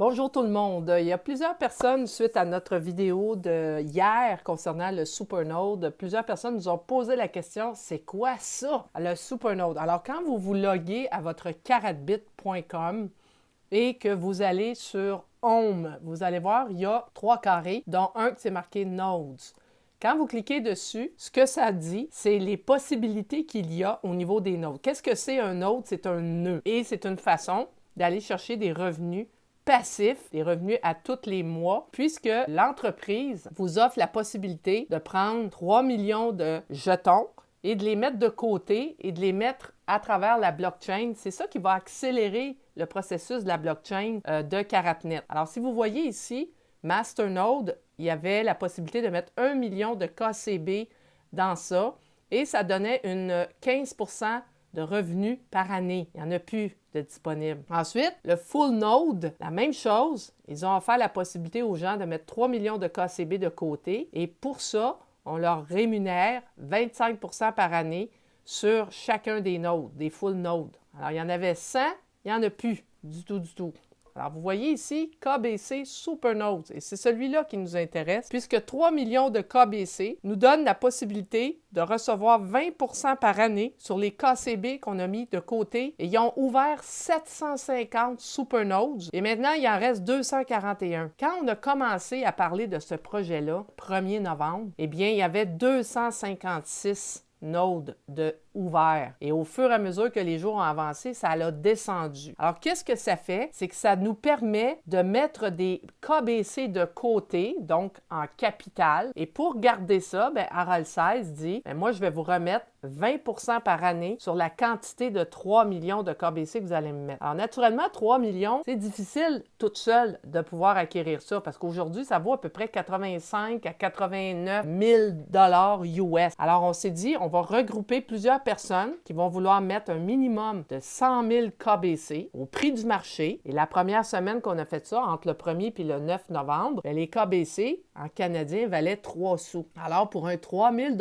Bonjour tout le monde. Il y a plusieurs personnes, suite à notre vidéo de hier concernant le Supernode, plusieurs personnes nous ont posé la question, c'est quoi ça, le Supernode? Alors, quand vous vous loguez à votre karatbit.com et que vous allez sur Home, vous allez voir, il y a 3 carrés, dont un qui est marqué Nodes. Quand vous cliquez dessus, ce que ça dit, c'est les possibilités qu'il y a au niveau des nodes. Qu'est-ce que c'est un node? C'est un nœud. Et c'est une façon d'aller chercher des revenus passifs, des revenus à tous les mois, puisque l'entreprise vous offre la possibilité de prendre 3 millions de jetons et de les mettre de côté et de les mettre à travers la blockchain. C'est ça qui va accélérer le processus de la blockchain de Karatnet. Alors, si vous voyez ici, Masternode, il y avait la possibilité de mettre 1 million de KCB dans ça et ça donnait une 15% de revenus par année. Il n'y en a plus de disponibles. Ensuite, le Full Node, la même chose. Ils ont offert la possibilité aux gens de mettre 3 millions de KCB de côté et pour ça, on leur rémunère 25% par année sur chacun des nodes, des Full Nodes. Alors, il y en avait 100, il n'y en a plus du tout. Alors, vous voyez ici, KBC Supernodes, et c'est celui-là qui nous intéresse, puisque 3 millions de KBC nous donnent la possibilité de recevoir 20% par année sur les KCB qu'on a mis de côté, et ils ont ouvert 750 Supernodes, et maintenant, il en reste 241. Quand on a commencé à parler de ce projet-là, 1er novembre, eh bien, il y avait 256 nodes de ouvert. Et au fur et à mesure que les jours ont avancé, ça l'a descendu. Alors, qu'est-ce que ça fait? C'est que ça nous permet de mettre des KBC de côté, donc en capital. Et pour garder ça, Harald 16 dit, moi, je vais vous remettre 20% par année sur la quantité de 3 millions de KBC que vous allez me mettre. Alors, naturellement, 3 millions, c'est difficile toute seule de pouvoir acquérir ça parce qu'aujourd'hui, ça vaut à peu près 85 à 89 000 $ US. Alors, on s'est dit, on va regrouper plusieurs personnes qui vont vouloir mettre un minimum de 100 000 KBC au prix du marché. Et la première semaine qu'on a fait ça, entre le 1er et le 9 novembre, les KBC en canadien valaient 3 sous. Alors, pour un 3 000 $,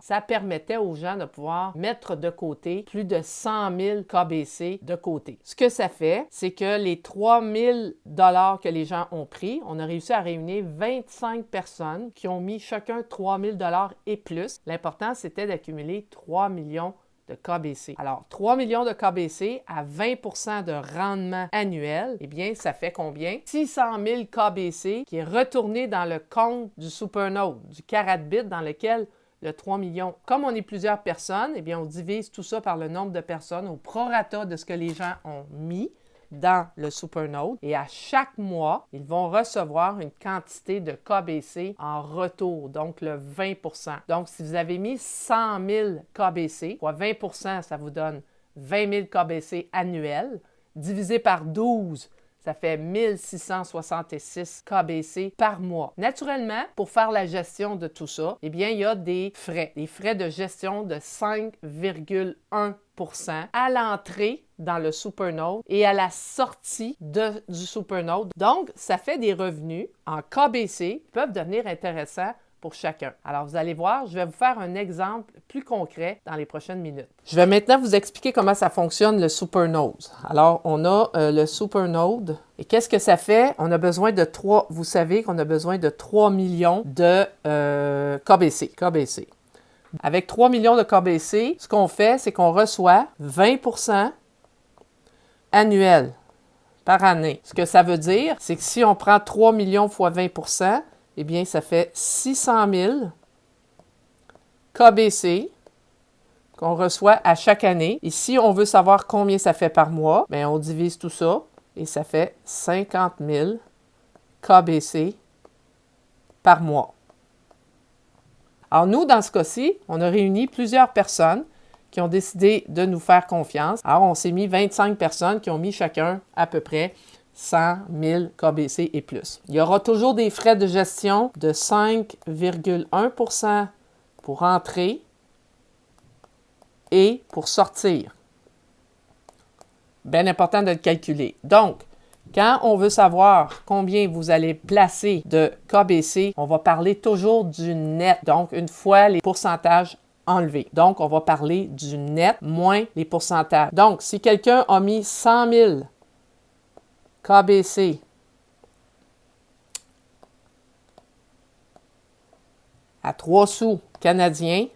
ça permettait aux gens de pouvoir mettre de côté plus de 100 000 KBC de côté. Ce que ça fait, c'est que les 3 000 $ que les gens ont pris, on a réussi à réunir 25 personnes qui ont mis chacun 3 000 $ et plus. L'important, c'était d'accumuler 3 millions de KBC. Alors, 3 millions de KBC à 20% de rendement annuel, eh bien, ça fait combien? 600 000 KBC qui est retourné dans le compte du Supernode, du Karatbit, dans lequel le 3 millions. Comme on est plusieurs personnes, eh bien, on divise tout ça par le nombre de personnes au prorata de ce que les gens ont mis dans le Supernode et à chaque mois, ils vont recevoir une quantité de KBC en retour, donc le 20%. Donc, si vous avez mis 100 000 KBC, fois 20%, ça vous donne 20 000 KBC annuels, divisé par 12, ça fait 1666 KBC par mois. Naturellement, pour faire la gestion de tout ça, eh bien, il y a des frais de gestion de 5,1% à l'entrée dans le Supernode et à la sortie du Supernode. Donc, ça fait des revenus en KBC qui peuvent devenir intéressants pour chacun. Alors, vous allez voir, je vais vous faire un exemple plus concret dans les prochaines minutes. Je vais maintenant vous expliquer comment ça fonctionne le Supernode. Alors, on a le Supernode. Et qu'est-ce que ça fait? On a besoin de 3, vous savez qu'on a besoin de 3 millions de KBC. Avec 3 millions de KBC, ce qu'on fait, c'est qu'on reçoit 20% annuel par année. Ce que ça veut dire, c'est que si on prend 3 millions fois 20%, eh bien, ça fait 600 000 KBC qu'on reçoit à chaque année. Et si on veut savoir combien ça fait par mois, bien, on divise tout ça et ça fait 50 000 KBC par mois. Alors, nous, dans ce cas-ci, on a réuni plusieurs personnes qui ont décidé de nous faire confiance. Alors, on s'est mis 25 personnes qui ont mis chacun à peu près 100 000 KBC et plus. Il y aura toujours des frais de gestion de 5,1% pour entrer et pour sortir. Bien important de le calculer. Donc, quand on veut savoir combien vous allez placer de KBC, on va parler toujours du net. Donc, une fois les pourcentages enlevés. Donc, on va parler du net moins les pourcentages. Donc, si quelqu'un a mis 100 000 KBC à 3 sous canadiens,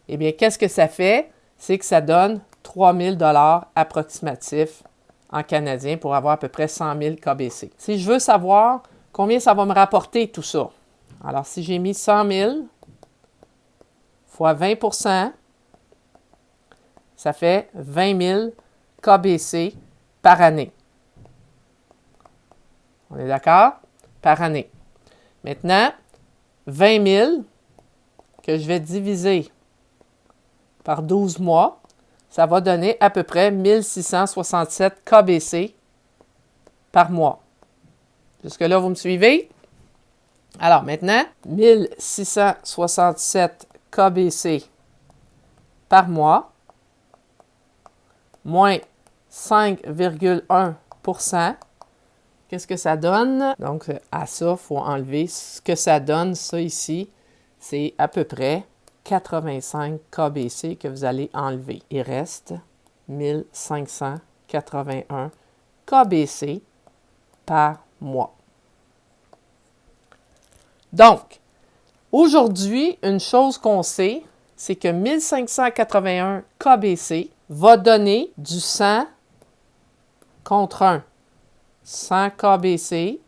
eh bien, qu'est-ce que ça fait? C'est que ça donne 3 000 $ approximatifs en canadien pour avoir à peu près 100 000 KBC. Si je veux savoir combien ça va me rapporter tout ça, alors si j'ai mis 100 000 fois 20 %, ça fait 20 000 KBC par année. On est d'accord? Par année. Maintenant, 20 000 que je vais diviser par 12 mois, ça va donner à peu près 1667 KBC par mois. Jusque-là, vous me suivez? Alors maintenant, 1667 KBC par mois, moins 5,1 %. Qu'est-ce que ça donne? Donc, à ça, il faut enlever. Ce que ça donne, ça ici, c'est à peu près 85 KBC que vous allez enlever. Il reste 1581 KBC par mois. Donc, aujourd'hui, une chose qu'on sait, c'est que 1581 KBC va donner du 100 contre 1. 100 KBC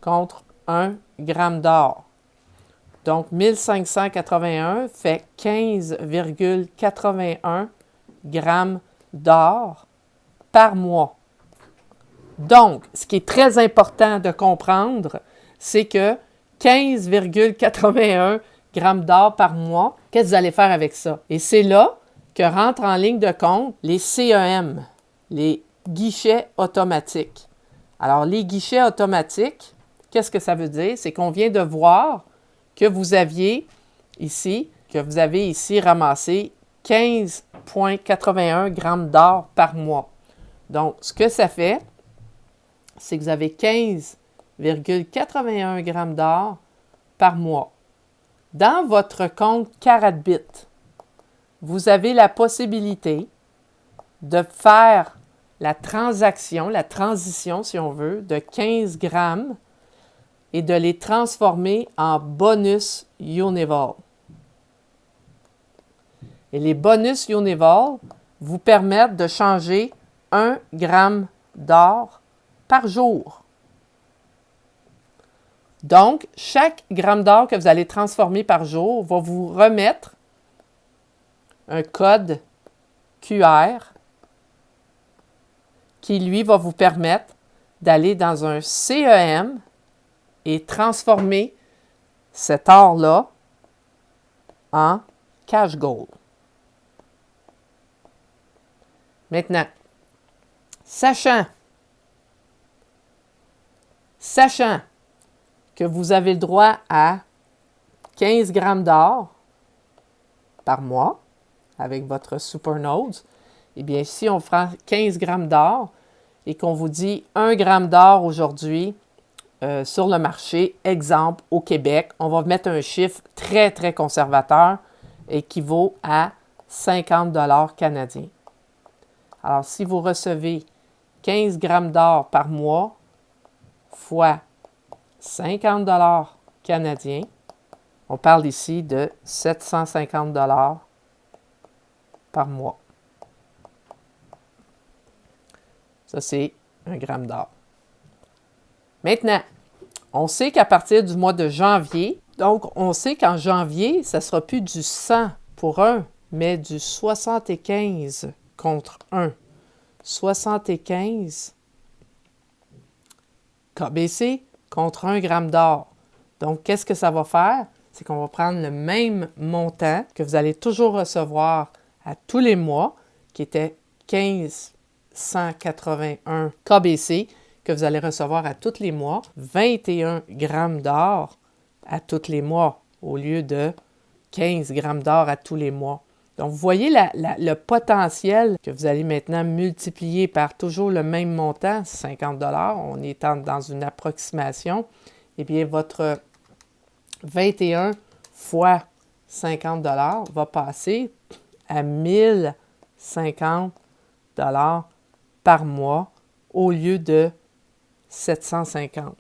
contre 1 gramme d'or. Donc, 1581 fait 15,81 grammes d'or par mois. Donc, ce qui est très important de comprendre, c'est que 15,81 grammes d'or par mois, qu'est-ce que vous allez faire avec ça? Et c'est là que rentrent en ligne de compte les CEM, les guichets automatiques. Alors, les guichets automatiques, qu'est-ce que ça veut dire? C'est qu'on vient de voir que vous avez ici ramassé 15,81 grammes d'or par mois. Donc, ce que ça fait, c'est que vous avez 15,81 grammes d'or par mois. Dans votre compte Karatbit, vous avez la possibilité de faire la transition, si on veut, de 15 grammes et de les transformer en bonus Unival. Et les bonus Unival vous permettent de changer 1 gramme d'or par jour. Donc, chaque gramme d'or que vous allez transformer par jour va vous remettre un code QR qui, lui, va vous permettre d'aller dans un CEM et transformer cet or-là en cash gold. Maintenant, sachant que vous avez le droit à 15 grammes d'or par mois avec votre Supernodes, eh bien, si on prend 15 grammes d'or et qu'on vous dit 1 gramme d'or aujourd'hui sur le marché, exemple au Québec, on va mettre un chiffre très, très conservateur équivaut à 50 $ canadiens. Alors, si vous recevez 15 grammes d'or par mois fois 50 $ canadiens, on parle ici de 750 $ par mois. Ça, c'est 1 gramme d'or. Maintenant, on sait qu'à partir du mois de janvier, donc on sait qu'en janvier, ça ne sera plus du 100 pour 1, mais du 75 contre 1. 75 KBC contre 1 gramme d'or. Donc, qu'est-ce que ça va faire? C'est qu'on va prendre le même montant que vous allez toujours recevoir à tous les mois, qui était 1581 KBC, que vous allez recevoir à tous les mois, 21 grammes d'or à tous les mois, au lieu de 15 grammes d'or à tous les mois. Donc, vous voyez le potentiel que vous allez maintenant multiplier par toujours le même montant, 50 $, on est dans une approximation, eh bien, votre 21 fois 50 $ va passer à 1050 $ par mois au lieu de 750.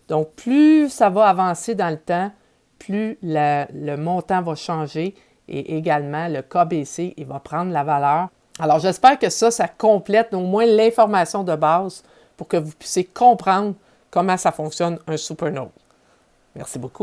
Donc, plus ça va avancer dans le temps, plus le montant va changer et également le KBC, il va prendre la valeur. Alors, j'espère que ça complète au moins l'information de base pour que vous puissiez comprendre comment ça fonctionne un supernode. Merci beaucoup.